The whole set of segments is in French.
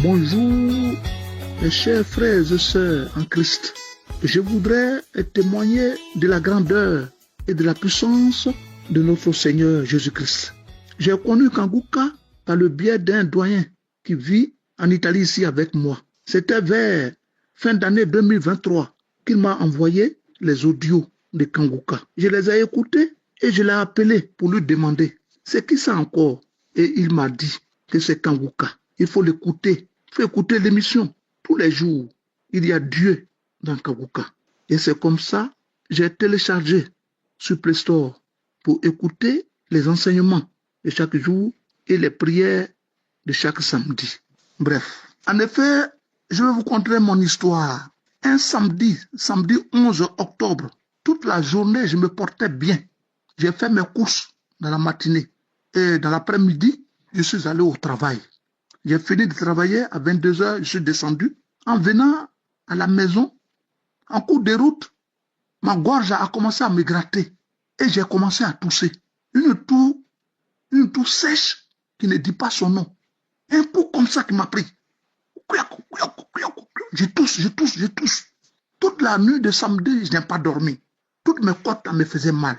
Bonjour, mes chers frères et sœurs en Christ. Je voudrais témoigner de la grandeur et de la puissance de notre Seigneur Jésus-Christ. J'ai connu Kanguka par le biais d'un doyen qui vit en Italie ici avec moi. C'était vers fin d'année 2023 qu'il m'a envoyé les audios de Kanguka. Je les ai écoutés et je l'ai appelé pour lui demander c'est qui ça encore. Et il m'a dit que c'est Kanguka. Il faut l'écouter. Il faut écouter l'émission tous les jours. Il y a Dieu dans Kanguka. Et c'est comme ça que j'ai téléchargé sur Play Store pour écouter les enseignements de chaque jour et les prières de chaque samedi. Bref, en effet, je vais vous conter mon histoire. Un samedi 11 octobre, toute la journée, je me portais bien. J'ai fait mes courses dans la matinée. Et dans l'après-midi, je suis allé au travail. J'ai fini de travailler à 22h, je suis descendu. En venant à la maison, en cours de route, ma gorge a commencé à me gratter. Et j'ai commencé à tousser. Une toux sèche qui ne dit pas son nom. Un coup comme ça qui m'a pris. Je tousse. Toute la nuit de samedi, je n'ai pas dormi. Toutes mes côtes me faisaient mal.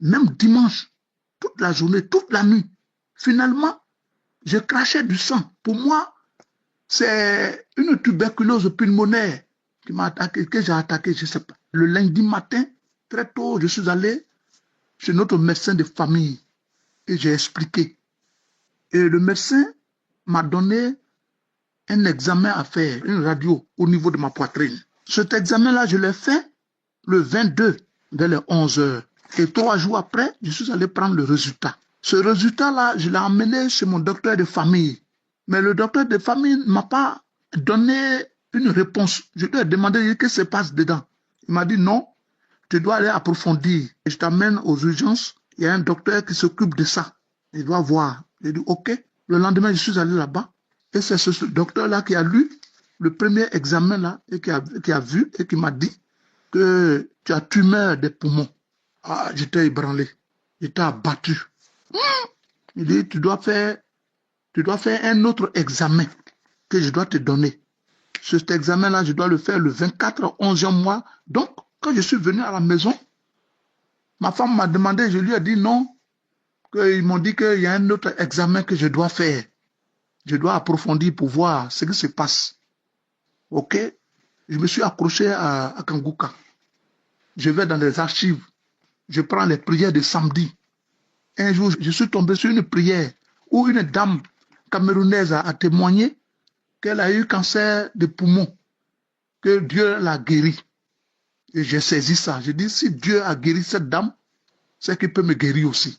Même dimanche, toute la journée, toute la nuit. Finalement, je crachais du sang. Pour moi, c'est une tuberculose pulmonaire qui m'a attaqué, que j'ai attaqué, je ne sais pas. Le lundi matin, très tôt, je suis allé chez notre médecin de famille et j'ai expliqué. Et le médecin m'a donné un examen à faire, une radio au niveau de ma poitrine. Cet examen-là, je l'ai fait le 22 vers les 11 heures. Et 3 jours après, je suis allé prendre le résultat. Ce résultat-là, je l'ai emmené chez mon docteur de famille. Mais le docteur de famille ne m'a pas donné une réponse. Je lui ai demandé ce qui se passe dedans. Il m'a dit non, tu dois aller approfondir. Et je t'amène aux urgences. Il y a un docteur qui s'occupe de ça. Il doit voir. J'ai dit ok. Le lendemain, je suis allé là-bas. Et c'est ce docteur-là qui a lu le premier examen là et qui a vu et qui m'a dit que tu as tumeur des poumons. Ah, j'étais ébranlé. J'étais abattu. Il dit, tu dois faire un autre examen que je dois te donner. Cet examen-là, je dois le faire le 24 11e mois. Donc, quand je suis venu à la maison, ma femme m'a demandé, je lui ai dit non, qu'ils m'ont dit qu'il y a un autre examen que je dois faire. Je dois approfondir pour voir ce qui se passe. Ok? Je me suis accroché à Kanguka. Je vais dans les archives. Je prends les prières de samedi. Un jour, je suis tombé sur une prière où une dame camerounaise a témoigné qu'elle a eu cancer de poumon, que Dieu l'a guéri. Et j'ai saisi ça. J'ai dit, si Dieu a guéri cette dame, c'est qu'il peut me guérir aussi.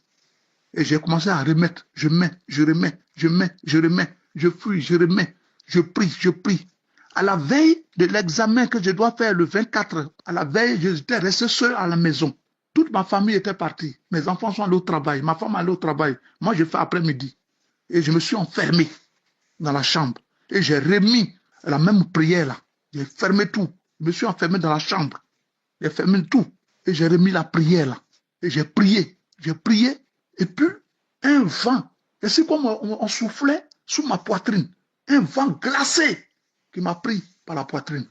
Et j'ai commencé à remettre. Je mets, je remets, je mets, je remets. Je fuis, je remets. Je prie, je prie. À la veille de l'examen que je dois faire le 24, à la veille, j'étais resté seul à la maison. Toute ma famille était partie. Mes enfants sont allés au travail. Ma femme est allée au travail. Moi, je fais après-midi. Et je me suis enfermé dans la chambre. Et j'ai remis la même prière là. J'ai fermé tout. Je me suis enfermé dans la chambre. J'ai fermé tout. Et j'ai remis la prière là. Et j'ai prié. J'ai prié. Et puis, un vent. Et c'est comme on soufflait sous ma poitrine. Un vent glacé qui m'a pris par la poitrine.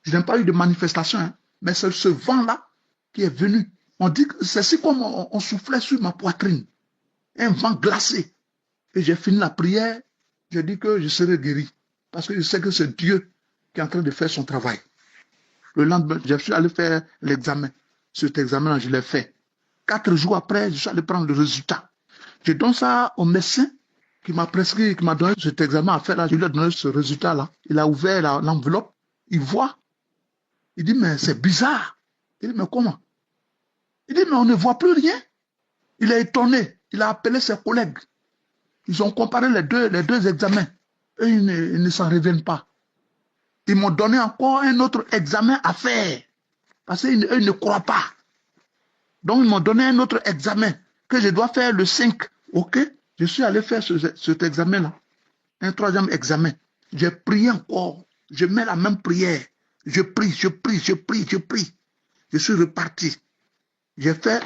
Je n'ai pas eu de manifestation. Hein, mais c'est ce vent-là qui est venu. On dit que c'est comme on soufflait sur ma poitrine. Un vent glacé. Et j'ai fini la prière. J'ai dit que je serai guéri. Parce que je sais que c'est Dieu qui est en train de faire son travail. Le lendemain, je suis allé faire l'examen. Cet examen-là, je l'ai fait. 4 jours après, je suis allé prendre le résultat. Je donne ça au médecin qui m'a prescrit, qui m'a donné cet examen à faire. Là. Je lui ai donné ce résultat-là. Il a ouvert l'enveloppe. Il voit. Il dit, mais c'est bizarre. Il dit, mais comment? Il dit, mais on ne voit plus rien. Il est étonné. Il a appelé ses collègues. Ils ont comparé les deux examens. Et ils ne s'en reviennent pas. Ils m'ont donné encore un autre examen à faire. Parce qu'ils ne croient pas. Donc, ils m'ont donné un autre examen que je dois faire le 5. OK? Je suis allé faire cet examen-là. Un 3e examen. J'ai prié encore. Je mets la même prière. Je prie. Je suis reparti. J'ai fait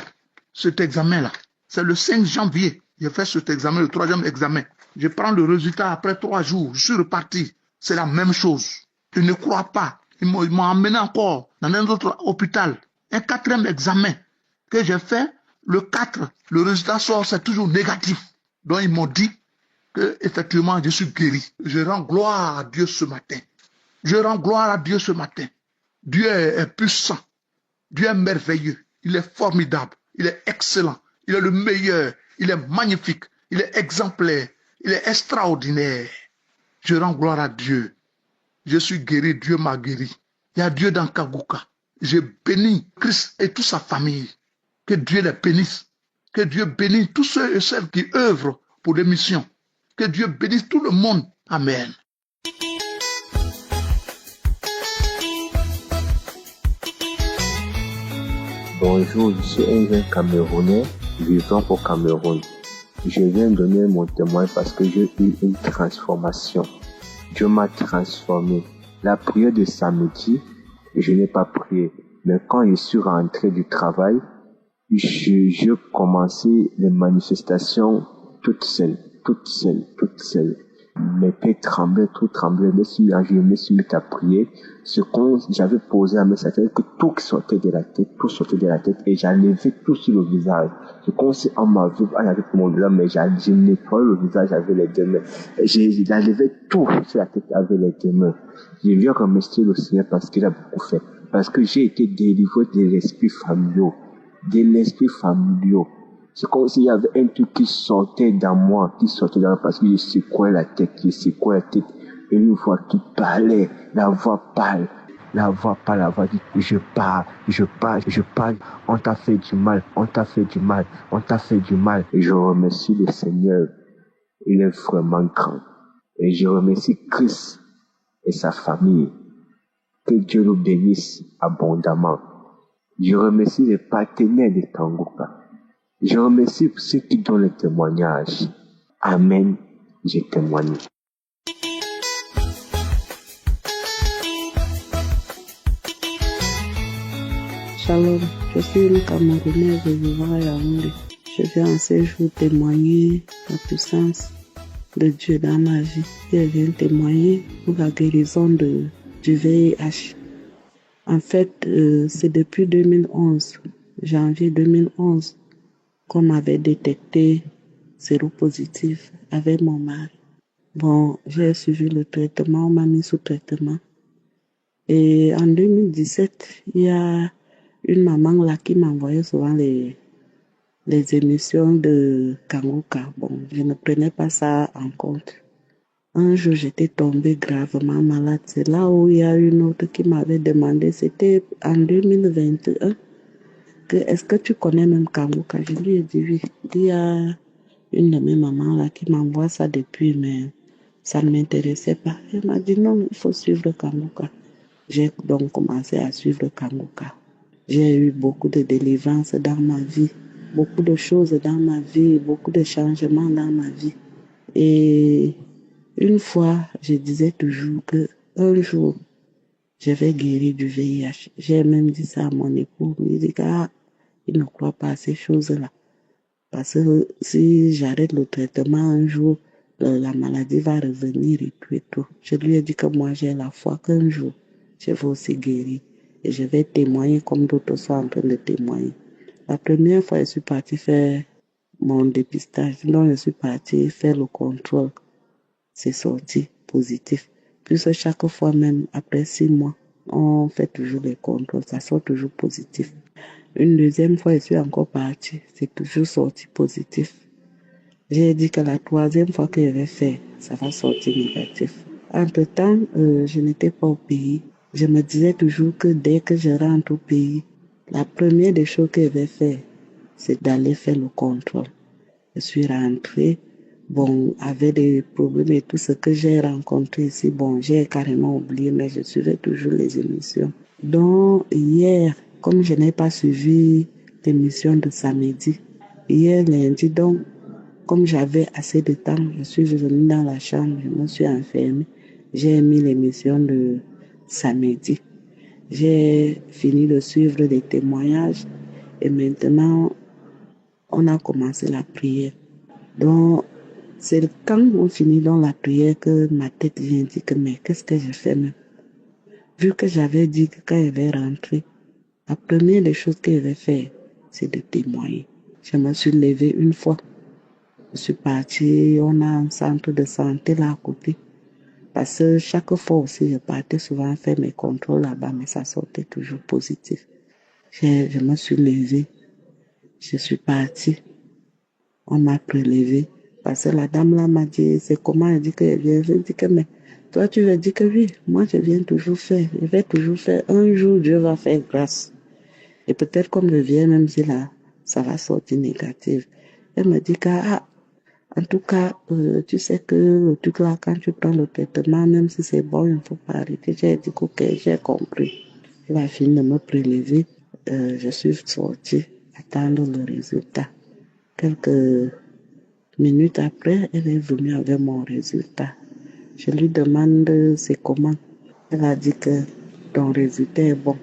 cet examen-là. C'est le 5 janvier. J'ai fait cet examen, le troisième examen. Je prends le résultat après 3 jours. Je suis reparti. C'est la même chose. Je ne crois pas. Ils m'ont emmené encore dans un autre hôpital. Un quatrième examen que j'ai fait, le 4, le résultat sort, c'est toujours négatif. Donc ils m'ont dit que effectivement je suis guéri. Je rends gloire à Dieu ce matin. Je rends gloire à Dieu ce matin. Dieu est puissant. Dieu est merveilleux. Il est formidable. Il est excellent. Il est le meilleur. Il est magnifique. Il est exemplaire. Il est extraordinaire. Je rends gloire à Dieu. Je suis guéri. Dieu m'a guéri. Il y a Dieu dans Kaguka. Je bénis Christ et toute sa famille. Que Dieu les bénisse. Que Dieu bénisse tous ceux et celles qui œuvrent pour les missions. Que Dieu bénisse tout le monde. Amen. Bonjour, je suis un jeune Camerounais vivant au Cameroun. Je viens donner mon témoin parce que j'ai eu une transformation. Dieu m'a transformé. La prière de samedi, je n'ai pas prié. Mais quand je suis rentré du travail, j'ai commencé les manifestations toutes seules. Mes pieds tremblaient, tout tremblait. Je me suis mis à prier. Ce que j'avais posé à mes c'est que tout sortait de la tête, et j'enlevais tout sur le visage. Je commençais à m'avoir avec mon visage, mais j'ai nettoyé le visage avec les deux mains. J'enlevais tout sur la tête avec les deux mains. Je lui ai remercié le Seigneur parce qu'il a beaucoup fait. Parce que j'ai été délivré de l'esprit familial. C'est comme s'il y avait un truc qui sortait dans moi, parce que je secouais la tête. Et une voix qui parlait, la voix dit, je parle, on t'a fait du mal. Et je remercie le Seigneur, il est vraiment grand. Et je remercie Christ et sa famille. Que Dieu nous bénisse abondamment. Je remercie les partenaires de Kanguka. Je remercie ceux qui donnent le témoignage. Amen. J'ai témoigné. Shalom, je suis une Camerounaise vivant à Yaoundé. Je viens en ce jour témoigner la puissance de Dieu dans ma vie. Je viens témoigner pour la guérison du VIH. En fait, c'est depuis 2011, janvier 2011, qu'on m'avait détecté séropositif avec mon mari. Bon, j'ai suivi le traitement, on m'a mis sous traitement. Et en 2017, il y a une maman là qui m'envoyait souvent les émissions de Kanguka. Bon, je ne prenais pas ça en compte. Un jour, j'étais tombée gravement malade. C'est là où il y a une autre qui m'avait demandé, c'était en 2021, que est-ce que tu connais même Kanguka? Je lui ai dit oui. Il y a une de mes mamans là qui m'envoie ça depuis, mais ça ne m'intéressait pas. Elle m'a dit non, il faut suivre Kanguka. J'ai donc commencé à suivre Kanguka. J'ai eu beaucoup de délivrance dans ma vie, beaucoup de choses dans ma vie, beaucoup de changements dans ma vie. Et une fois, je disais toujours que un jour, je vais guérir du VIH. J'ai même dit ça à mon époux. Il dit il ne croit pas à ces choses-là. Parce que si j'arrête le traitement un jour, la maladie va revenir et tout. Je lui ai dit que moi, j'ai la foi qu'un jour, je vais aussi guérir. Et je vais témoigner comme d'autres sont en train de témoigner. La première fois, je suis partie faire mon dépistage. Donc, je suis partie faire le contrôle. C'est sorti positif. Puis chaque fois, même après 6 mois, on fait toujours les contrôles. Ça sort toujours positif. Une deuxième fois, je suis encore partie. C'est toujours sorti positif. J'ai dit que la troisième fois que je vais faire, ça va sortir négatif. Entre-temps, je n'étais pas au pays. Je me disais toujours que dès que je rentre au pays, la première des choses que je vais faire, c'est d'aller faire le contrôle. Je suis rentrée, bon, avec des problèmes et tout ce que j'ai rencontré ici, bon, j'ai carrément oublié, mais je suivais toujours les émissions. Donc, hier, comme je n'ai pas suivi l'émission de samedi, hier lundi, donc, comme j'avais assez de temps, je suis venue dans la chambre, je me suis enfermée. J'ai mis l'émission de samedi. J'ai fini de suivre les témoignages et maintenant, on a commencé la prière. Donc, c'est quand on finit dans la prière que ma tête vient dire que mais qu'est-ce que je fais même? Vu que j'avais dit que quand elle va rentrer, la première des choses qu'elle va faire, c'est de témoigner. Je me suis levée une fois. Je suis partie, on a un centre de santé là à côté. Parce que chaque fois aussi, je partais souvent faire mes contrôles là-bas, mais ça sortait toujours positif. Je me suis levée, je suis partie, on m'a prélevé. Parce que la dame là m'a dit, c'est comment elle dit qu'elle vient. Je dis que, mais toi tu veux dire que oui, moi je viens toujours faire, je vais toujours faire. Un jour, Dieu va faire grâce. Et peut-être comme je viens, même si là, ça va sortir négatif. Elle me dit que, en tout cas, tu sais que le truc là, quand tu prends le traitement, même si c'est bon, il ne faut pas arrêter. J'ai dit, ok, j'ai compris. Elle a fini de me prélever. Je suis sortie, attendre le résultat. Quelques minutes après, elle est venue avec mon résultat. Je lui demande c'est comment. Elle a dit que ton résultat est bon.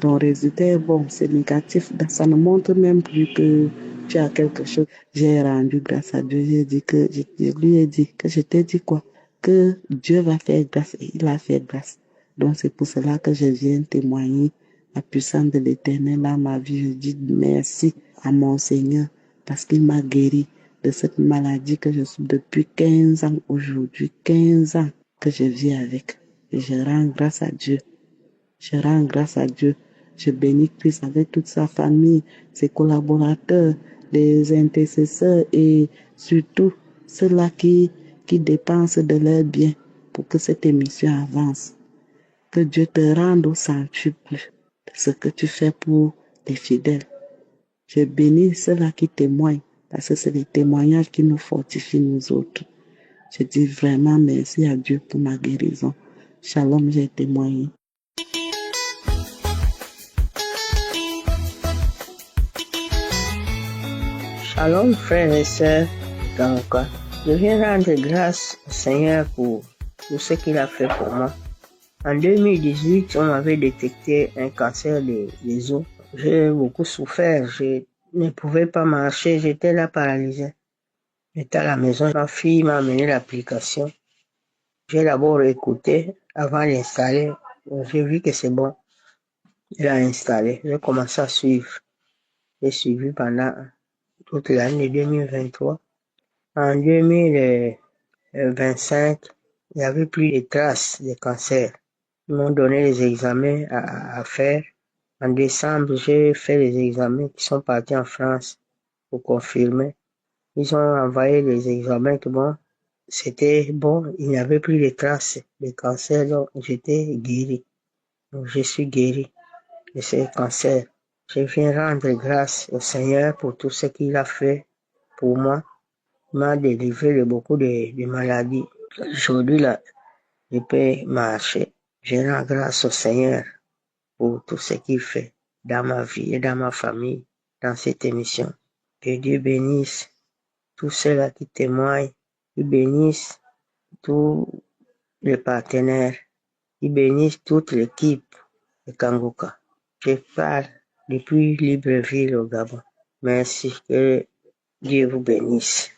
Ton résultat est bon, c'est négatif. Ça ne montre même plus que tu as quelque chose. J'ai rendu grâce à Dieu. Je lui ai dit que je t'ai dit quoi? Que Dieu va faire grâce et il a fait grâce. Donc c'est pour cela que je viens témoigner la puissance de l'Éternel dans ma vie. Je dis merci à mon Seigneur parce qu'il m'a guéri de cette maladie que je suis depuis 15 ans aujourd'hui. 15 ans que je vis avec. Et je rends grâce à Dieu. Je rends grâce à Dieu. Je bénis Christ avec toute sa famille, ses collaborateurs, les intercesseurs et surtout ceux-là qui dépensent de leurs biens pour que cette émission avance. Que Dieu te rende au centuple de ce que tu fais pour les fidèles. Je bénis ceux-là qui témoignent parce que c'est les témoignages qui nous fortifient nous autres. Je dis vraiment merci à Dieu pour ma guérison. Shalom, j'ai témoigné. Shalom frères et sœurs, Ganouka. Je viens rendre grâce au Seigneur pour tout ce qu'il a fait pour moi. En 2018, on m'avait détecté un cancer des os. J'ai beaucoup souffert, je ne pouvais pas marcher, j'étais là paralysé. J'étais à la maison, ma fille m'a amené l'application. J'ai d'abord écouté avant d'installer. J'ai vu que c'est bon. Elle a installé. J'ai commencé à suivre. J'ai suivi pendant toute l'année 2023. En 2025, il n'y avait plus de traces de cancer. Ils m'ont donné les examens à faire. En décembre, j'ai fait les examens qui sont partis en France pour confirmer. Ils ont envoyé les examens que bon, c'était bon, il n'y avait plus de traces de cancer, donc j'étais guéri. Donc je suis guéri de ce cancer. Je viens rendre grâce au Seigneur pour tout ce qu'il a fait pour moi. Il m'a délivré de beaucoup de maladies. Aujourd'hui, là, je peux marcher. Je rends grâce au Seigneur pour tout ce qu'il fait dans ma vie et dans ma famille, dans cette émission. Que Dieu bénisse tous ceux-là qui témoignent, qu'il bénisse tous les partenaires, qu'il bénisse toute l'équipe de Kangoka. Je parle depuis Libreville au Gabon. Merci, que Dieu vous bénisse.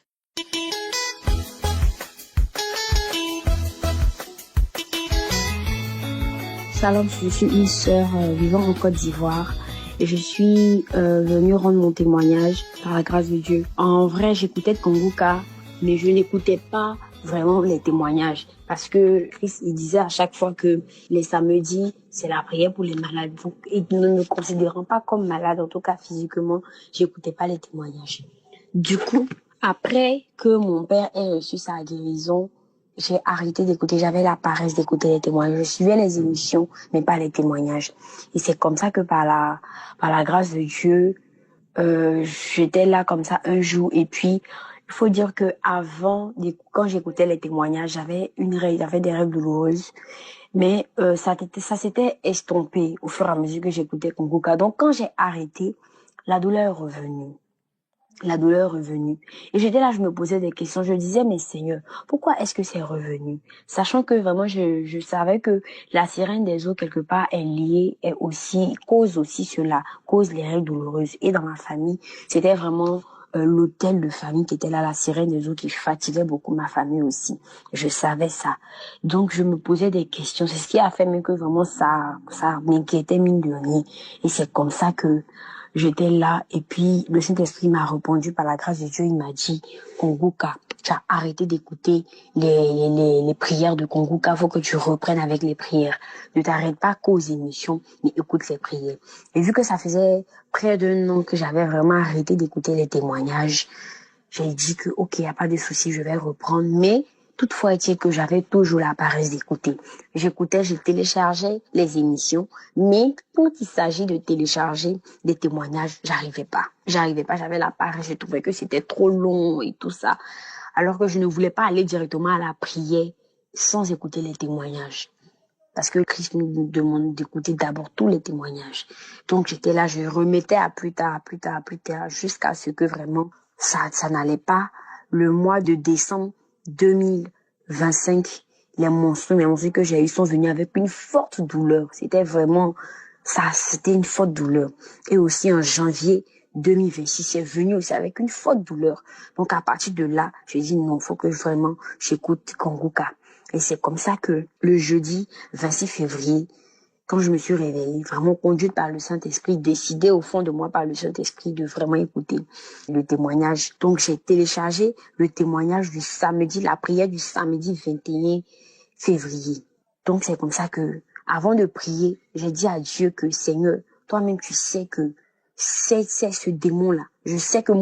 Shalom, je suis une sœur vivant en Côte d'Ivoire et je suis venue rendre mon témoignage par la grâce de Dieu. En vrai, j'écoutais Kangoka, mais je n'écoutais pas vraiment les témoignages parce que Christ, il disait à chaque fois que les samedis, c'est la prière pour les malades. Donc, et ne me considérant pas comme malade, en tout cas physiquement, j'écoutais pas les témoignages. Du coup, après que mon père ait reçu sa guérison, j'ai arrêté d'écouter, j'avais la paresse d'écouter les témoignages. Je suivais les émissions, mais pas les témoignages. Et c'est comme ça que par la grâce de Dieu, j'étais là comme ça un jour. Et puis, il faut dire que avant, quand j'écoutais les témoignages, j'avais des règles douloureuses. Mais ça s'était estompé au fur et à mesure que j'écoutais Kangoka. Donc, quand j'ai arrêté, la douleur est revenue. La douleur est revenue. Et j'étais là, je me posais des questions. Je disais, mais Seigneur, pourquoi est-ce que c'est revenu? Sachant que vraiment, je savais que la sirène des eaux, quelque part, est liée, cause aussi cela, cause les règles douloureuses. Et dans ma famille, c'était vraiment l'hôtel de famille qui était là, la sirène des eaux qui fatiguait beaucoup ma famille aussi. Je savais ça. Donc, je me posais des questions. C'est ce qui a fait même que vraiment ça m'inquiétait mine de rien. Et c'est comme ça que j'étais là. Et puis, le Saint-Esprit m'a répondu par la grâce de Dieu. Il m'a dit, Kongoka, tu as arrêté d'écouter les prières de Kongoka. Faut que tu reprennes avec les prières. Ne t'arrête pas qu'aux émissions, mais écoute les prières. Et vu que ça faisait près d'un an que j'avais vraiment arrêté d'écouter les témoignages, j'ai dit que, ok, y a pas de souci, je vais reprendre. Mais, toutefois, est-il que j'avais toujours la paresse d'écouter. J'écoutais, je téléchargeais les émissions, mais quand il s'agit de télécharger des témoignages, j'arrivais pas, j'avais la paresse, je trouvais que c'était trop long et tout ça. Alors que je ne voulais pas aller directement à la prière sans écouter les témoignages. Parce que Christ nous demande d'écouter d'abord tous les témoignages. Donc j'étais là, je remettais à plus tard, jusqu'à ce que vraiment ça n'allait pas. Le mois de décembre 2025, les monstres que j'ai eus sont venus avec une forte douleur. C'était vraiment ça, c'était une forte douleur. Et aussi en janvier 2026, c'est venu aussi avec une forte douleur. Donc à partir de là, j'ai dit non, faut que vraiment j'écoute Kongoka. Et c'est comme ça que le jeudi 26 février, quand je me suis réveillée, vraiment conduite par le Saint-Esprit, décidée au fond de moi par le Saint-Esprit de vraiment écouter le témoignage. Donc j'ai téléchargé le témoignage du samedi, la prière du samedi 21 février. Donc c'est comme ça que, avant de prier, j'ai dit à Dieu que Seigneur, toi-même tu sais que c'est ce démon-là. Je sais que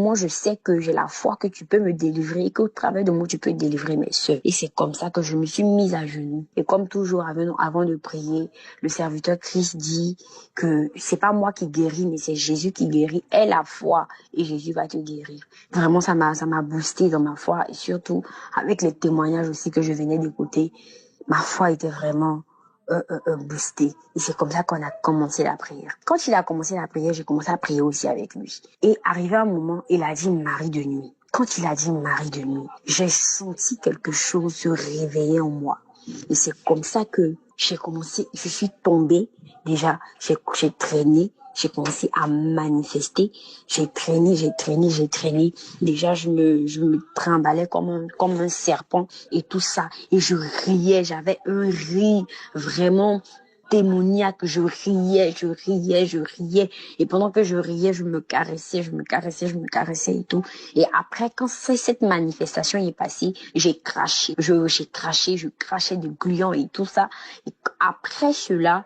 j'ai la foi que tu peux me délivrer et qu'au travers de moi, tu peux délivrer mes sœurs. Et c'est comme ça que je me suis mise à genoux. Et comme toujours, avant de prier, le serviteur Christ dit que c'est pas moi qui guéris, mais c'est Jésus qui guérit. Aie la foi et Jésus va te guérir. Vraiment, ça m'a boosté dans ma foi et surtout avec les témoignages aussi que je venais d'écouter. Ma foi était vraiment boosté. Et c'est comme ça qu'on a commencé la prière. Quand il a commencé la prière, j'ai commencé à prier aussi avec lui. Et arrivé un moment, il a dit Marie de nuit. Quand il a dit Marie de nuit, j'ai senti quelque chose se réveiller en moi. Et c'est comme ça que j'ai commencé, je suis tombée. Déjà, j'ai traîné. J'ai commencé à manifester. J'ai traîné. Déjà, je me trimballais comme un serpent et tout ça. Et je riais. J'avais un rire vraiment démoniaque. Je riais. Et pendant que je riais, je me caressais et tout. Et après, quand cette manifestation est passée, j'ai craché. Je crachais du gluant et tout ça. Et après cela,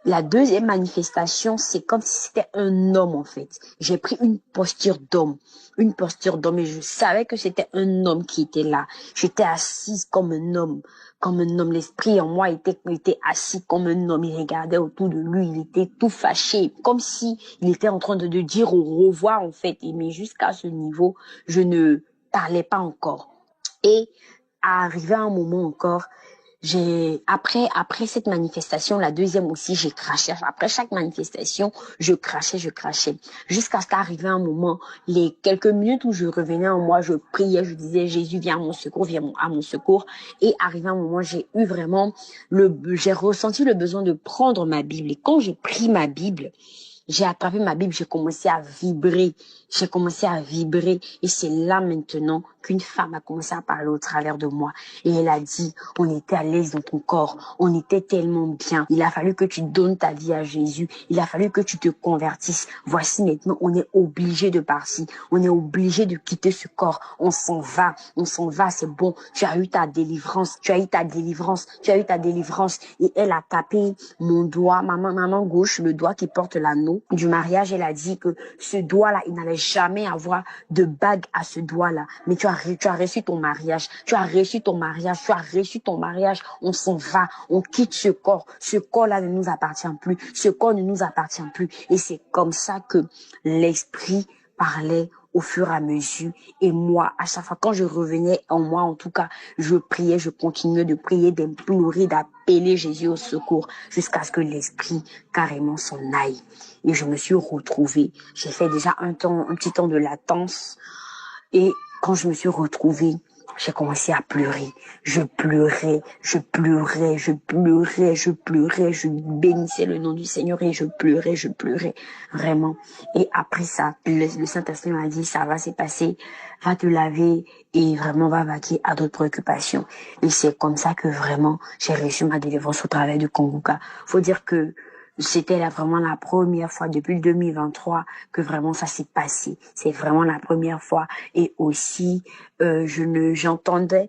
la deuxième manifestation, c'est comme si c'était un homme en fait. J'ai pris une posture d'homme et je savais que c'était un homme qui était là. J'étais assise comme un homme. L'esprit en moi était assis comme un homme. Il regardait autour de lui, il était tout fâché, comme si il était en train de dire au revoir en fait. Mais jusqu'à ce niveau, je ne parlais pas encore. Et arrivé à un moment encore, après cette manifestation, la deuxième aussi, j'ai craché. Après chaque manifestation, je crachais. Jusqu'à ce qu'arrivé un moment, les quelques minutes où je revenais en moi, je priais, je disais, Jésus, viens à mon secours. Et arrivé un moment, j'ai ressenti le besoin de prendre ma Bible. Et quand j'ai pris ma Bible, j'ai attrapé ma Bible, j'ai commencé à vibrer. Et c'est là maintenant qu'une femme a commencé à parler au travers de moi. Et elle a dit, on était à l'aise dans ton corps. On était tellement bien. Il a fallu que tu donnes ta vie à Jésus. Il a fallu que tu te convertisses. Voici maintenant, on est obligé de partir. On est obligé de quitter ce corps. On s'en va, c'est bon. Tu as eu ta délivrance. Et elle a tapé mon doigt, ma main gauche, le doigt qui porte l'anneau du mariage. Elle a dit que ce doigt-là, il n'allait jamais avoir de bague à ce doigt-là. Mais tu as reçu ton mariage. On s'en va. On quitte ce corps. Ce corps-là ne nous appartient plus. Et c'est comme ça que l'esprit parlait au fur et à mesure. Et moi, à chaque fois, quand je revenais en moi, en tout cas, je priais, je continuais de prier, d'implorer, d'appeler Jésus au secours, jusqu'à ce que l'esprit carrément s'en aille. Et je me suis retrouvée. J'ai fait déjà un petit temps de latence. Et quand je me suis retrouvée, j'ai commencé à pleurer. Je pleurais, je pleurais, je pleurais, je pleurais, je bénissais le nom du Seigneur et je pleurais, vraiment. Et après ça, le Saint-Esprit m'a dit, ça va se passer, va te laver et vraiment va vaquer à d'autres préoccupations. Et c'est comme ça que vraiment j'ai reçu ma délivrance au travers du Kongoka. Faut dire que c'était vraiment la première fois depuis 2023 que vraiment ça s'est passé. C'est vraiment la première fois. Et aussi, j'entendais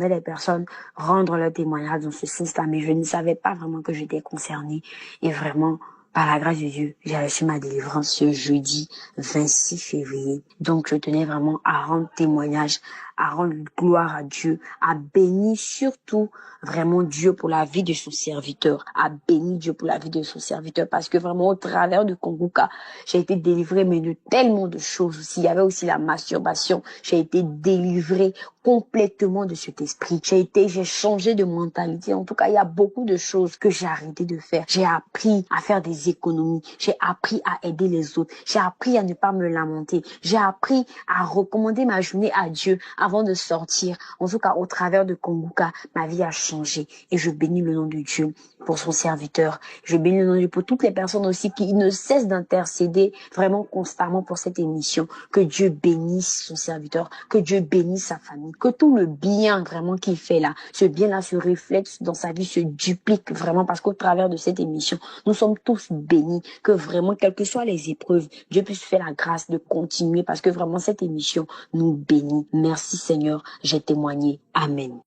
les personnes rendre leur témoignage dans ce sens-là, mais je ne savais pas vraiment que j'étais concernée. Et vraiment, par la grâce de Dieu, j'ai reçu ma délivrance ce jeudi 26 février. Donc, je tenais vraiment à rendre témoignage, à rendre gloire à Dieu, à bénir surtout vraiment Dieu pour la vie de son serviteur, à bénir Dieu pour la vie de son serviteur, parce que vraiment au travers de Kongoka, j'ai été délivrée mais de tellement de choses aussi. Il y avait aussi la masturbation, j'ai été délivrée complètement de cet esprit. J'ai changé de mentalité. En tout cas, il y a beaucoup de choses que j'ai arrêté de faire. J'ai appris à faire des économies. J'ai appris à aider les autres. J'ai appris à ne pas me lamenter. J'ai appris à recommander ma journée à Dieu avant de sortir. En tout cas, au travers de Kongoka, ma vie a changé. Et je bénis le nom de Dieu pour son serviteur. Je bénis le nom de Dieu pour toutes les personnes aussi qui ne cessent d'intercéder vraiment constamment pour cette émission. Que Dieu bénisse son serviteur. Que Dieu bénisse sa famille. Que tout le bien vraiment qu'il fait là, ce bien-là se reflète dans sa vie, se duplique vraiment, parce qu'au travers de cette émission, nous sommes tous bénis. Que vraiment, quelles que soient les épreuves, Dieu puisse faire la grâce de continuer, parce que vraiment cette émission nous bénit. Merci Seigneur, j'ai témoigné. Amen.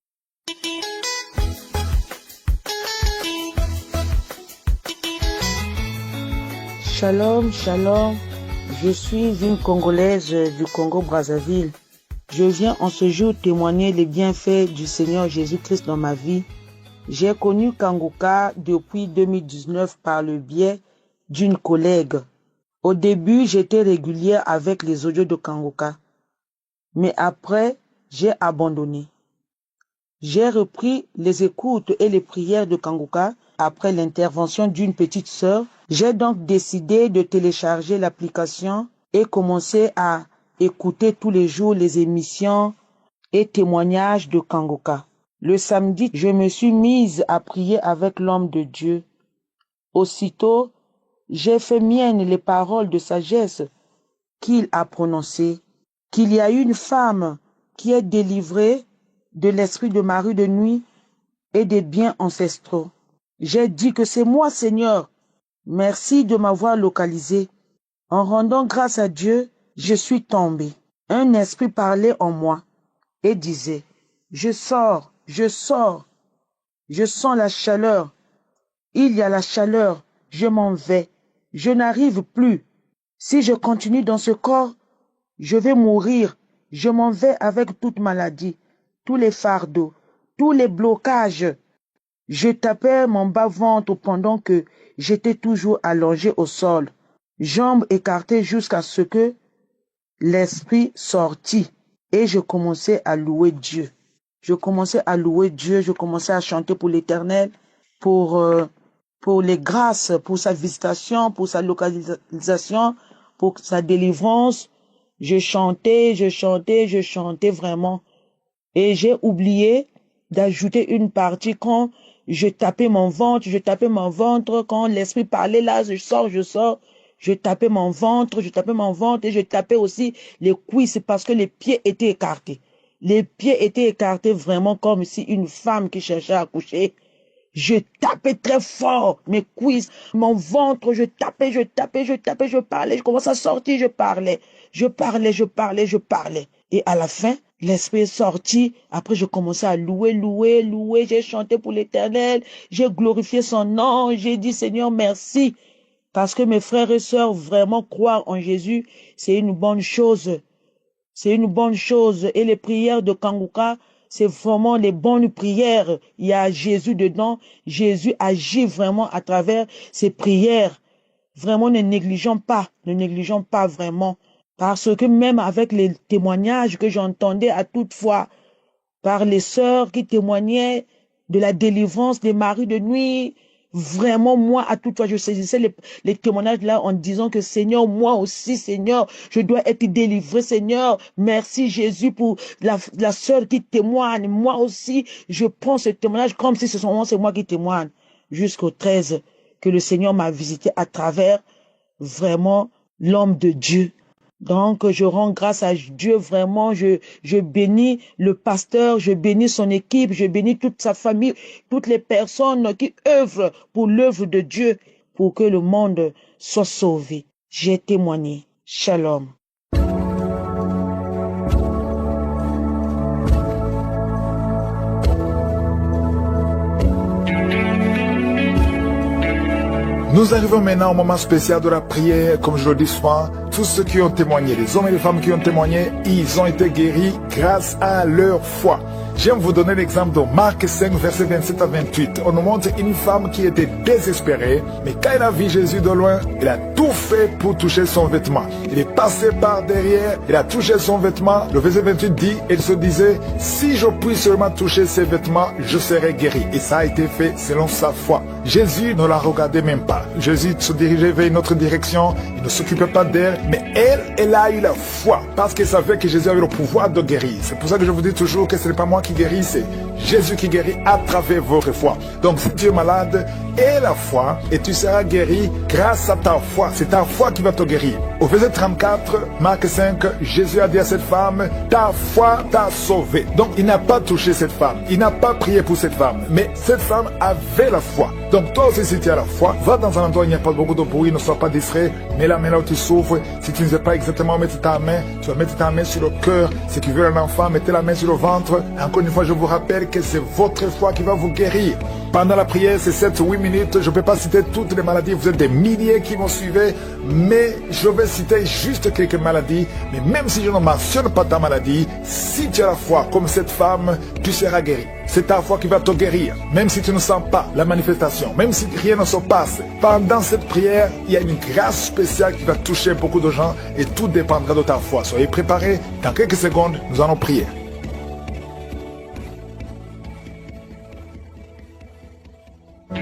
Shalom, shalom. Je suis une Congolaise du Congo-Brazzaville. Je viens en ce jour témoigner les bienfaits du Seigneur Jésus-Christ dans ma vie. J'ai connu Kongoka depuis 2019 par le biais d'une collègue. Au début, j'étais régulière avec les audios de Kongoka. Mais après, j'ai abandonné. J'ai repris les écoutes et les prières de Kongoka après l'intervention d'une petite sœur. J'ai donc décidé de télécharger l'application et commencer à écouter tous les jours les émissions et témoignages de Kongoka. Le samedi, je me suis mise à prier avec l'homme de Dieu. Aussitôt, j'ai fait miennes les paroles de sagesse qu'il a prononcées, qu'il y a une femme qui est délivrée de l'esprit de mari de nuit et des biens ancestraux. J'ai dit que c'est moi, Seigneur. Merci de m'avoir localisé. En rendant grâce à Dieu, je suis tombé. Un esprit parlait en moi et disait, je sors, je sors, je sens la chaleur. Il y a la chaleur, je m'en vais, je n'arrive plus. Si je continue dans ce corps, je vais mourir. Je m'en vais avec toute maladie, tous les fardeaux, tous les blocages. Je tapais mon bas-ventre pendant que j'étais toujours allongé au sol, jambes écartées jusqu'à ce que l'esprit sortit et je commençais à louer Dieu. Je commençais à louer Dieu, je commençais à chanter pour l'Éternel, pour les grâces, pour sa visitation, pour sa localisation, pour sa délivrance. Je chantais vraiment. Et j'ai oublié d'ajouter une partie quand je tapais mon ventre, quand l'esprit parlait là, je sors, je tapais mon ventre et je tapais aussi les cuisses parce que les pieds étaient écartés. Les pieds étaient écartés vraiment comme si une femme qui cherchait à accoucher. Je tapais très fort mes cuisses, mon ventre, je tapais, je parlais, je commençais à sortir, je parlais. Et à la fin, l'esprit est sorti. Après, je commençais à louer. J'ai chanté pour l'Éternel. J'ai glorifié son nom. J'ai dit, Seigneur, merci. Parce que mes frères et sœurs, vraiment croire en Jésus, c'est une bonne chose. C'est une bonne chose. Et les prières de Kongoka, c'est vraiment les bonnes prières. Il y a Jésus dedans. Jésus agit vraiment à travers ces prières. Vraiment, ne négligeons pas vraiment. Parce que même avec les témoignages que j'entendais à toute fois par les sœurs qui témoignaient de la délivrance des maris de nuit, Vraiment, moi, à toute fois, je saisissais les témoignages là en disant que Seigneur, moi aussi, Seigneur, je dois être délivré, Seigneur. Merci Jésus pour la sœur qui témoigne. Moi aussi, je prends ce témoignage comme si c'est moi qui témoigne. Jusqu'au 13, que le Seigneur m'a visité à travers vraiment l'homme de Dieu. Donc, je rends grâce à Dieu, vraiment, je bénis le pasteur, je bénis son équipe, je bénis toute sa famille, toutes les personnes qui œuvrent pour l'œuvre de Dieu, pour que le monde soit sauvé. J'ai témoigné. Shalom. Nous arrivons maintenant au moment spécial de la prière, comme je le dis souvent. Tous ceux qui ont témoigné, les hommes et les femmes qui ont témoigné, ils ont été guéris grâce à leur foi. J'aime vous donner l'exemple de Marc 5, versets 27 à 28. On nous montre une femme qui était désespérée, mais quand elle a vu Jésus de loin, elle a tout fait pour toucher son vêtement. Il est passé par derrière, elle a touché son vêtement. Le verset 28 dit, elle se disait, si je puis seulement toucher ses vêtements, je serai guéri. Et ça a été fait selon sa foi. Jésus ne la regardait même pas. Jésus se dirigeait vers une autre direction, il ne s'occupait pas d'elle, mais elle a eu la foi, parce qu'elle savait que Jésus avait le pouvoir de guérir. C'est pour ça que je vous dis toujours que ce n'est pas moi qui guéris, c'est Jésus qui guérit à travers votre foi. Donc si tu es malade, aie la foi et tu seras guéri grâce à ta foi. C'est ta foi qui va te guérir. Au verset 34, Marc 5, Jésus a dit à cette femme, ta foi t'a sauvé. Donc il n'a pas touché cette femme, il n'a pas prié pour cette femme, mais cette femme avait la foi. Donc toi aussi si tu as la foi, va dans un endroit où il n'y a pas beaucoup de bruit, ne sois pas distrait, mets la main là où tu souffres. Si tu ne sais pas exactement où mettre ta main, tu vas mettre ta main sur le cœur. Si tu veux un enfant, mettez la main sur le ventre. Encore une fois, je vous rappelle que c'est votre foi qui va vous guérir. Pendant la prière, c'est 7-8 minutes. Je ne peux pas citer toutes les maladies. Vous êtes des milliers qui m'ont suivi. Mais je vais citer juste quelques maladies. Mais même si je ne mentionne pas ta maladie, si tu as la foi comme cette femme, tu seras guéri. C'est ta foi qui va te guérir. Même si tu ne sens pas la manifestation, même si rien ne se passe. Pendant cette prière, il y a une grâce spéciale qui va toucher beaucoup de gens. Et tout dépendra de ta foi. Soyez préparés. Dans quelques secondes, nous allons prier.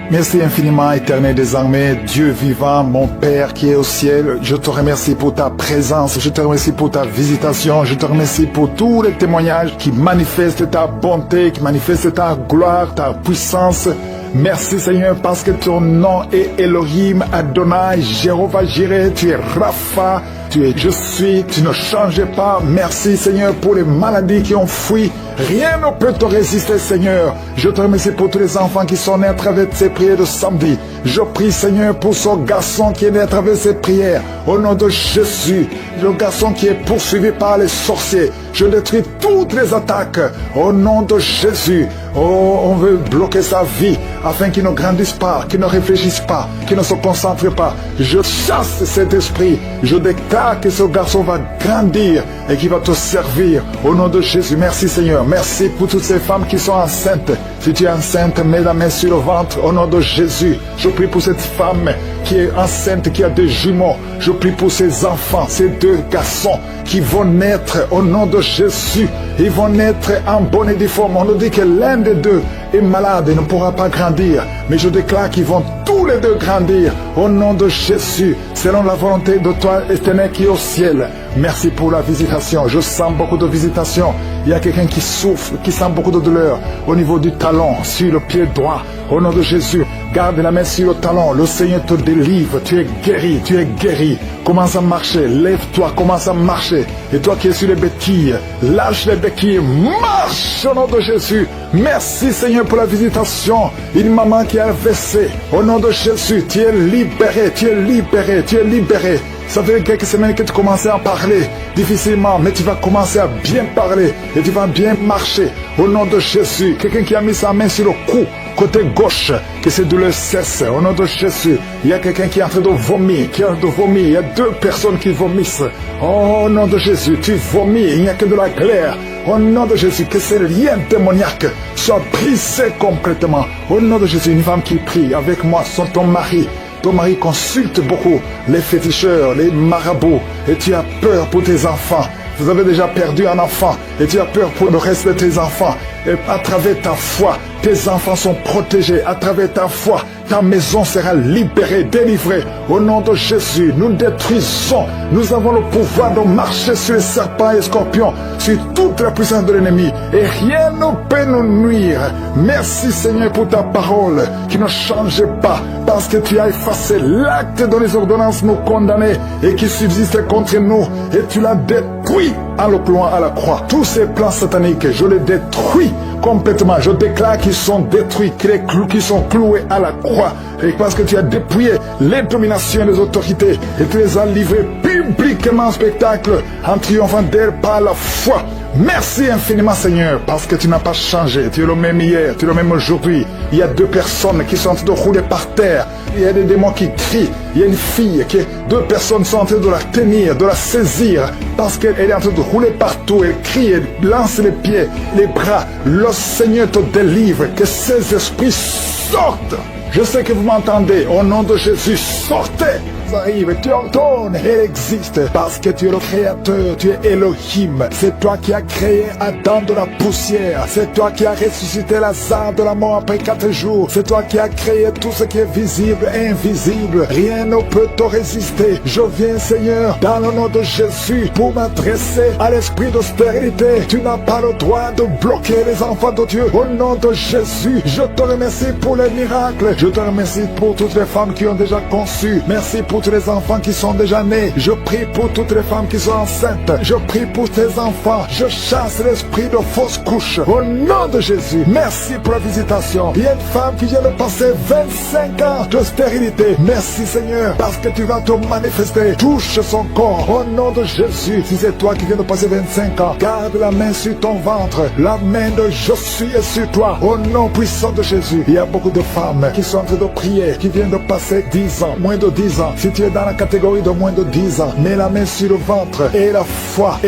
Merci infiniment, éternel des armées, Dieu vivant, mon Père qui est au ciel. Je te remercie pour ta présence, je te remercie pour ta visitation, je te remercie pour tous les témoignages qui manifestent ta bonté, qui manifestent ta gloire, ta puissance. Merci Seigneur parce que ton nom est Elohim, Adonai, Jéhovah Jireh, tu es Rapha, tu es Je suis, tu ne changes pas. Merci Seigneur pour les maladies qui ont fui. Rien ne peut te résister Seigneur. Je te remercie pour tous les enfants qui sont nés à travers ces prières de samedi. Je prie Seigneur pour ce garçon qui est né à travers ces prières. Au nom de Jésus, le garçon qui est poursuivi par les sorciers. Je détruis toutes les attaques. Au nom de Jésus. Oh, on veut bloquer sa vie afin qu'il ne grandisse pas, qu'il ne réfléchisse pas, qu'il ne se concentre pas. Je chasse cet esprit. Je déclare que ce garçon va grandir et qu'il va te servir. Au nom de Jésus, merci Seigneur. Merci pour toutes ces femmes qui sont enceintes. Si tu es enceinte, mets la main sur le ventre. Au nom de Jésus, je prie pour cette femme qui est enceinte, qui a des jumeaux. Je prie pour ces enfants, ces deux garçons qui vont naître au nom de Jésus. Ils vont naître en bonne et due forme. On nous dit que l'un des deux est malade et ne pourra pas grandir. Mais je déclare qu'ils vont tous les deux grandir au nom de Jésus, selon la volonté de toi, éternel, qui est au ciel. Merci pour la visitation. Je sens beaucoup de visitation. Il y a quelqu'un qui souffre, qui sent beaucoup de douleur au niveau du talon, sur le pied droit. Au nom de Jésus, garde la main sur le talon. Le Seigneur te délivre. Tu es guéri, tu es guéri. Commence à marcher. Lève-toi, commence à marcher. Et toi qui es sur les béquilles, lâche les béquilles. Marche au nom de Jésus. Merci Seigneur pour la visitation. Une maman qui a un WC. Au nom de Jésus, tu es libéré, tu es libéré, tu es libéré. Ça fait quelques semaines que tu commençais à parler difficilement, mais tu vas commencer à bien parler et tu vas bien marcher. Au nom de Jésus, quelqu'un qui a mis sa main sur le cou, côté gauche, que ces douleurs cessent. Au nom de Jésus, il y a quelqu'un qui est en train de vomir, il y a deux personnes qui vomissent. Au nom de Jésus, tu vomis, il n'y a que de la glaire. Au nom de Jésus, que ces liens démoniaques soient brisés complètement. Au nom de Jésus, une femme qui prie avec moi, sont ton mari. Ton mari consulte beaucoup les féticheurs, les marabouts, et tu as peur pour tes enfants. Vous avez déjà perdu un enfant et tu as peur pour le reste de tes enfants. Et à travers ta foi, tes enfants sont protégés. À travers ta foi, ta maison sera libérée, délivrée. Au nom de Jésus, nous détruisons. Nous avons le pouvoir de marcher sur les serpents et les scorpions, sur toute la puissance de l'ennemi. Et rien ne peut nous nuire. Merci Seigneur pour ta parole qui ne change pas, parce que tu as effacé l'acte dont les ordonnances nous condamnaient et qui subsistait contre nous. Et tu l'as détruit en le clouant à la croix. Tous ces plans sataniques, je les détruis complètement. Je déclare qu'ils sont détruits, qu'ils sont cloués à la croix. Et parce que tu as dépouillé les dominations et les autorités et tu les as livrés publiquement en spectacle en triomphant d'elles par la foi. Merci infiniment Seigneur, parce que tu n'as pas changé. Tu es le même hier, tu es le même aujourd'hui. Il y a 2 personnes qui sont en train de rouler par terre. Il y a des démons qui crient. Il y a une fille qui, 2 personnes sont en train de la tenir, de la saisir, parce qu'elle est en train de rouler partout. Elle crie, elle lance les pieds, les bras. Le Seigneur te délivre, que ces esprits sortent. Je sais que vous m'entendez. Au nom de Jésus, sortez. Arrive, tu ordonnes, elle existe parce que tu es le créateur, tu es Elohim. C'est toi qui as créé Adam de la poussière. C'est toi qui as ressuscité Lazare de la mort après 4 jours. C'est toi qui as créé tout ce qui est visible et invisible. Rien ne peut te résister. Je viens Seigneur dans le nom de Jésus pour m'adresser à l'esprit de stérilité. Tu n'as pas le droit de bloquer les enfants de Dieu. Au nom de Jésus, je te remercie pour les miracles. Je te remercie pour toutes les femmes qui ont déjà conçu. Merci pour tous les enfants qui sont déjà nés. Je prie pour toutes les femmes qui sont enceintes. Je prie pour tes enfants. Je chasse l'esprit de fausse couche. Au nom de Jésus, merci pour la visitation. Il y a une femme qui vient de passer 25 ans de stérilité. Merci Seigneur, parce que tu vas te manifester. Touche son corps. Au nom de Jésus, si c'est toi qui viens de passer 25 ans, garde la main sur ton ventre. La main de je suis est sur toi. Au nom puissant de Jésus. Il y a beaucoup de femmes qui sont en train de prier, qui viennent de passer 10 ans, moins de 10 ans. Si tu es dans la catégorie de moins de 10 ans, mets la main sur le ventre et la foi,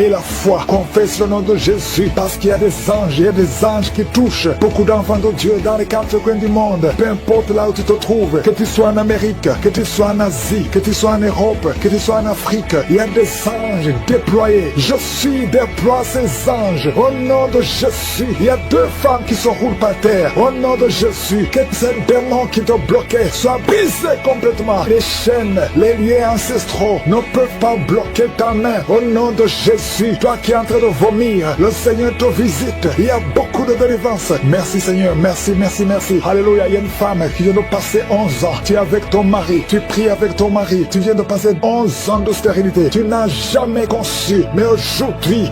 confesse le nom de Jésus, parce qu'il y a des anges, il y a des anges qui touchent beaucoup d'enfants de Dieu dans les 4 coins du monde. Peu importe là où tu te trouves, que tu sois en Amérique, que tu sois en Asie, que tu sois en Europe, que tu sois en Afrique, il y a des anges déployés. Je suis déploie ces anges au nom de Jésus. Il y a 2 femmes qui se roulent par terre au nom de Jésus. Que ces démons qui te bloquaient soient brisés complètement. Les chaînes, les liens ancestraux ne peuvent pas bloquer ta main. Au nom de Jésus, toi qui es en train de vomir, le Seigneur te visite. Il y a beaucoup de délivrance. Merci Seigneur, merci, merci, merci. Alléluia, il y a une femme qui vient de passer 11 ans. Tu es avec ton mari, tu pries avec ton mari. Tu viens de passer 11 ans de stérilité. Tu n'as jamais conçu. Mais aujourd'hui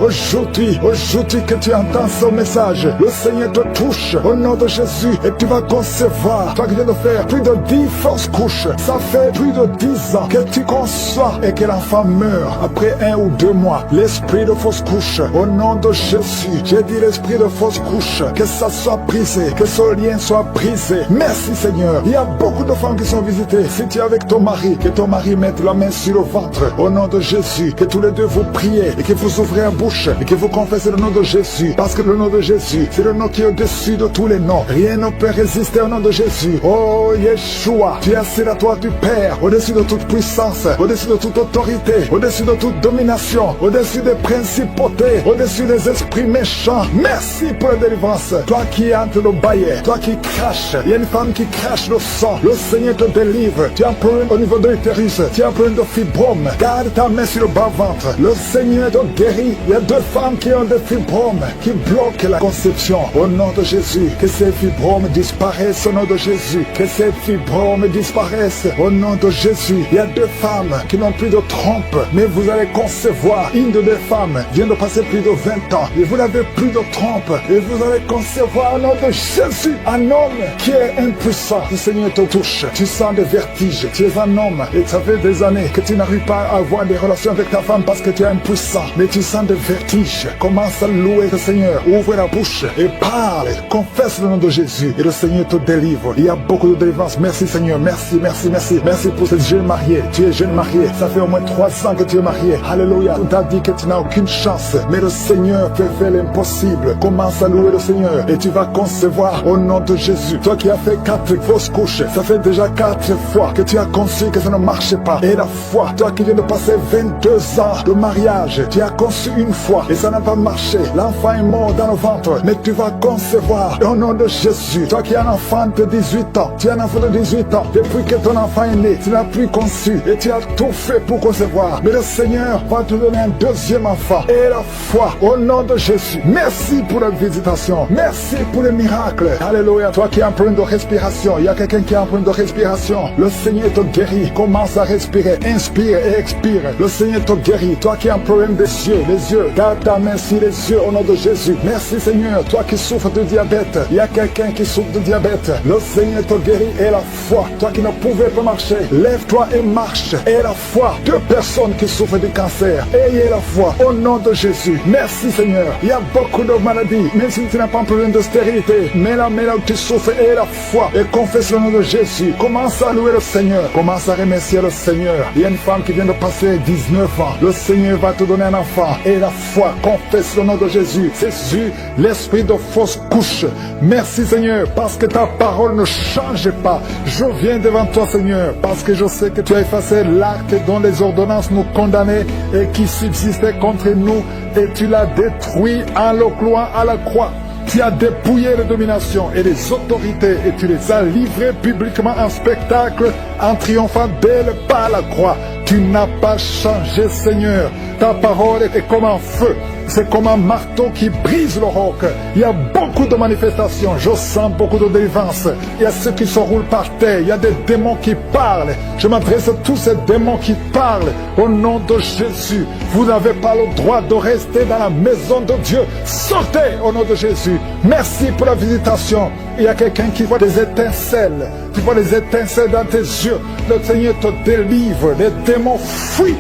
que tu entends ce message, le Seigneur te touche au nom de Jésus et tu vas concevoir. Toi qui viens de faire plus de 10 fausses couches, ça fait plus de 10 ans que tu conçois et que l'enfant meurt après 1 ou 2 mois. L'esprit de fausse couche, au nom de Jésus, j'ai dit l'esprit de fausse couche, que ça soit brisé, que ce lien soit brisé. Merci Seigneur. Il y a beaucoup de femmes qui sont visitées. Si tu es avec ton mari, que ton mari mette la main sur le ventre, au nom de Jésus, que tous les deux vous priez et que vous ouvrez la bouche et que vous confessez le nom de Jésus, parce que le nom de Jésus, c'est le nom qui est au-dessus de tous les noms. Rien ne peut résister au nom de Jésus. Oh Yeshua, tu es assis à toi du Père, au-dessus de toute puissance, au-dessus de toute autorité, au-dessus de toute domination, au-dessus des principautés, au-dessus des esprits méchants. Merci pour la délivrance. Toi qui es entre le baillet, toi qui craches, il y a une femme qui crache le sang. Le Seigneur te délivre. Tu as un problème au niveau de l'utérus, tu as un problème de fibrome. Garde ta main sur le bas-ventre. Le Seigneur te guérit. Il y a 2 femmes qui ont des fibromes, qui bloquent la conception. Au nom de Jésus, que ces fibromes disparaissent au nom de Jésus. Que ces fibromes disparaissent au nom de Jésus. Il y a 2 femmes qui n'ont plus de trompe, mais vous allez concevoir. Une de 2 femmes vient de passer plus de 20 ans et vous n'avez plus de trompe et vous allez concevoir au nom de Jésus un homme qui est impuissant. Le Seigneur te touche. Tu sens des vertiges. Tu es un homme et ça fait des années que tu n'arrives pas à avoir des relations avec ta femme parce que tu es impuissant, mais tu sens des vertiges. Commence à louer le Seigneur. Ouvre la bouche et parle. Confesse le nom de Jésus et le Seigneur te délivre. Il y a beaucoup de délivrance. Merci Seigneur. Merci, merci, merci. Merci pour cette jeune marié, tu es jeune marié, ça fait au moins 3 ans que tu es marié. Alléluia, on t'a dit que tu n'as aucune chance, mais le Seigneur peut faire l'impossible. Commence à louer le Seigneur et tu vas concevoir au nom de Jésus. Toi qui as fait 4 fausses couches, ça fait déjà 4 fois que tu as conçu que ça ne marchait pas. Et la foi, toi qui viens de passer 22 ans de mariage, tu as conçu une fois et ça n'a pas marché. L'enfant est mort dans le ventre, mais tu vas concevoir au nom de Jésus. Toi qui as un enfant de 18 ans, tu as un enfant de 18 ans, depuis que ton enfant est né, tu n'as plus conçu et tu as tout fait pour concevoir. Mais le Seigneur va te donner un deuxième enfant. Et la foi au nom de Jésus. Merci pour la visitation. Merci pour les miracles. Alléluia. Toi qui as un problème de respiration, il y a quelqu'un qui a un problème de respiration. Le Seigneur te guérit. Commence à respirer. Inspire et expire. Le Seigneur te guérit. Toi qui as un problème des yeux, les yeux, garde ta main sur les yeux au nom de Jésus. Merci Seigneur. Toi qui souffres de diabète, il y a quelqu'un qui souffre de diabète. Le Seigneur te guérit. Et la foi, toi qui ne pouvais pas marcher, lève-toi et marche. Et la foi, 2 personnes qui souffrent de cancer, ayez la foi au nom de Jésus. Merci Seigneur. Il y a beaucoup de maladies, même si tu n'as pas un problème de stérilité, mais là où tu souffres, ayez la foi et confesse le nom de Jésus. Commence à louer le Seigneur, commence à remercier le Seigneur. Il y a une femme qui vient de passer 19 ans, le Seigneur va te donner un enfant. Et la foi, confesse le nom de Jésus. Jésus, l'esprit de fausse couche. Merci Seigneur, parce que ta parole ne change pas. Je viens devant toi Seigneur, parce que je sais que tu as effacé l'acte dont les ordonnances nous condamnaient et qui subsistait contre nous, et tu l'as détruit en le clouant à la croix. Tu as dépouillé les dominations et les autorités et tu les as livrées publiquement en spectacle en triomphant d'elles par la croix. Tu n'as pas changé Seigneur. Ta parole est comme un feu. C'est comme un marteau qui brise le roc. Il y a beaucoup de manifestations. Je sens beaucoup de délivrance. Il y a ceux qui se roulent par terre. Il y a des démons qui parlent. Je m'adresse à tous ces démons qui parlent. Au nom de Jésus, vous n'avez pas le droit de rester dans la maison de Dieu. Sortez au nom de Jésus. Merci pour la visitation. Il y a quelqu'un qui voit des étincelles. Tu vois les étincelles dans tes yeux. Le Seigneur te délivre. Les démons fuient.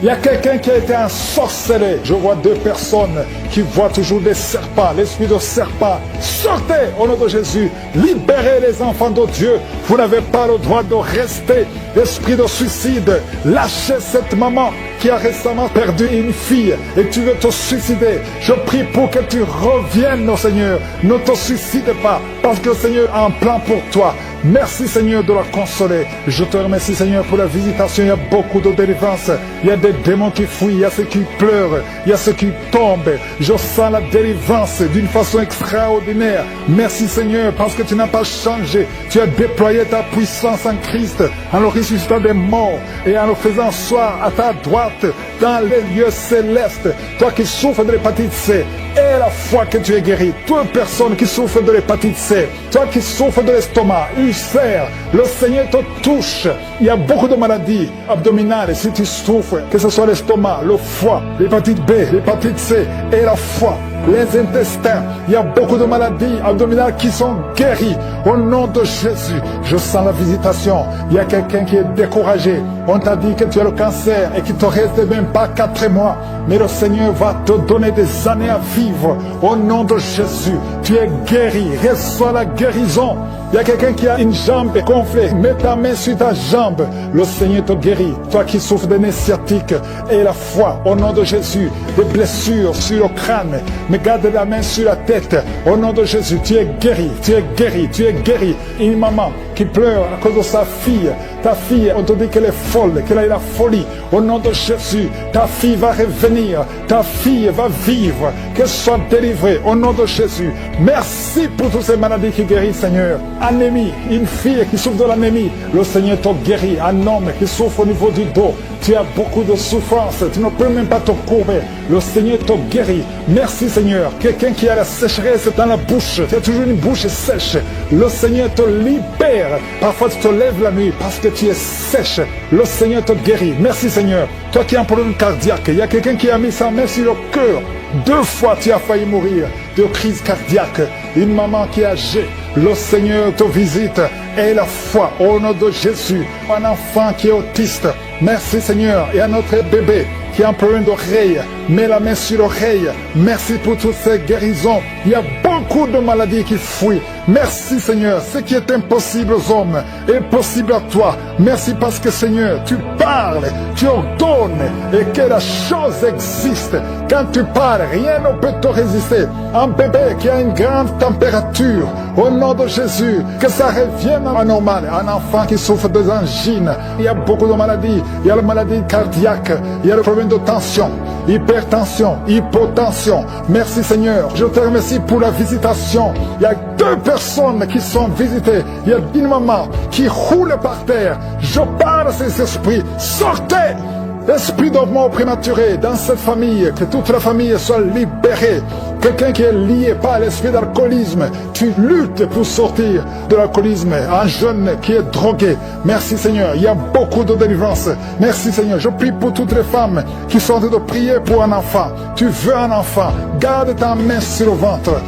Il y a quelqu'un qui a été ensorcelé. Je vois 2 personnes qui voient toujours des serpents, l'esprit de serpent. Sortez au nom de Jésus. Libérez les enfants de Dieu. Vous n'avez pas le droit de rester. Esprit de suicide, lâchez cette maman qui a récemment perdu une fille et tu veux te suicider. Je prie pour que tu reviennes au Seigneur. Ne te suicide pas parce que le Seigneur a un plan pour toi. Merci Seigneur de la consoler. Je te remercie Seigneur pour la visitation. Il y a beaucoup de délivrance. Il y a des démons qui fuient. Il y a ceux qui pleurent. Il y a ceux qui tombent. Je sens la délivrance d'une façon extraordinaire. Merci Seigneur parce que tu n'as pas changé. Tu as déployé ta puissance en Christ en le ressuscitant des morts et en le faisant asseoir à ta droite dans les lieux célestes. Toi qui souffres de l'hépatite C, et la foi que tu es guéri. Toi personne qui souffre de l'hépatite C, toi qui souffres de l'estomac, ulcère, le Seigneur te touche. Il y a beaucoup de maladies abdominales et si tu souffres, que ce soit l'estomac, le foie, l'hépatite B, l'hépatite C et la foi, les intestins, il y a beaucoup de maladies abdominales qui sont guéries. Au nom de Jésus, je sens la visitation. Il y a quelqu'un qui est découragé. On t'a dit que tu as le cancer et qu'il te reste même pas 4 mois. Mais le Seigneur va te donner des années à vivre. Au nom de Jésus, tu es guéri. Reçois la guérison. Il y a quelqu'un qui a une jambe gonflée. Mets ta main sur ta jambe. Le Seigneur te guérit. Toi qui souffres de nez sciatique et la foi, au nom de Jésus, des blessures sur le crâne. Mais garde la main sur la tête. Au nom de Jésus, tu es guéri. Tu es guéri. Tu es guéri. Une maman qui pleure à cause de sa fille. Ta fille, on te dit qu'elle est folle, qu'elle a la folie. Au nom de Jésus, ta fille va revenir. Ta fille va vivre. Qu'elle soit délivrée. Au nom de Jésus. Merci pour toutes ces maladies qui guérissent, Seigneur. Anémie, une fille qui souffre de l'anémie. Le Seigneur te guérit. Un homme qui souffre au niveau du dos. Tu as beaucoup de souffrance. Tu ne peux même pas te courber. Le Seigneur te guérit. Merci, Seigneur. Quelqu'un qui a la sécheresse dans la bouche. Tu as toujours une bouche sèche. Le Seigneur te libère. Parfois, tu te lèves la nuit parce que tu es sèche. Le Seigneur te guérit. Merci, Seigneur. Toi qui as un problème cardiaque, il y a quelqu'un qui a mis sa main sur le cœur. 2 fois, tu as failli mourir de crise cardiaque. Une maman qui est âgée. Le Seigneur te visite. Et la foi au nom de Jésus. Un enfant qui est autiste. Merci, Seigneur. Et un autre bébé qui a un problème d'oreille. Mets la main sur l'oreille. Merci pour toutes ces guérisons. Il y a beaucoup beaucoup de maladies qui fuient. Merci Seigneur, ce qui est impossible aux hommes est possible à toi. Merci parce que Seigneur, tu parles, tu ordonnes et que la chose existe. Quand tu parles, rien ne peut te résister. Un bébé qui a une grande température, au nom de Jésus, que ça revienne à normal. Un enfant qui souffre des angines, il y a beaucoup de maladies, il y a la maladie cardiaque, il y a le problème de tension, hypertension, hypotension. Merci Seigneur, je te remercie pour la visitation. Il y a 2 personnes qui sont visitées. Il y a une maman qui roule par terre. Je parle à ces esprits, sortez! Esprit de mort prématuré dans cette famille, que toute la famille soit libérée. Quelqu'un qui est lié par l'esprit d'alcoolisme, tu luttes pour sortir de l'alcoolisme. Un jeune qui est drogué. Merci Seigneur, il y a beaucoup de délivrance. Merci Seigneur, je prie pour toutes les femmes qui sont en train de prier pour un enfant. Tu veux un enfant, garde ta main sur le ventre.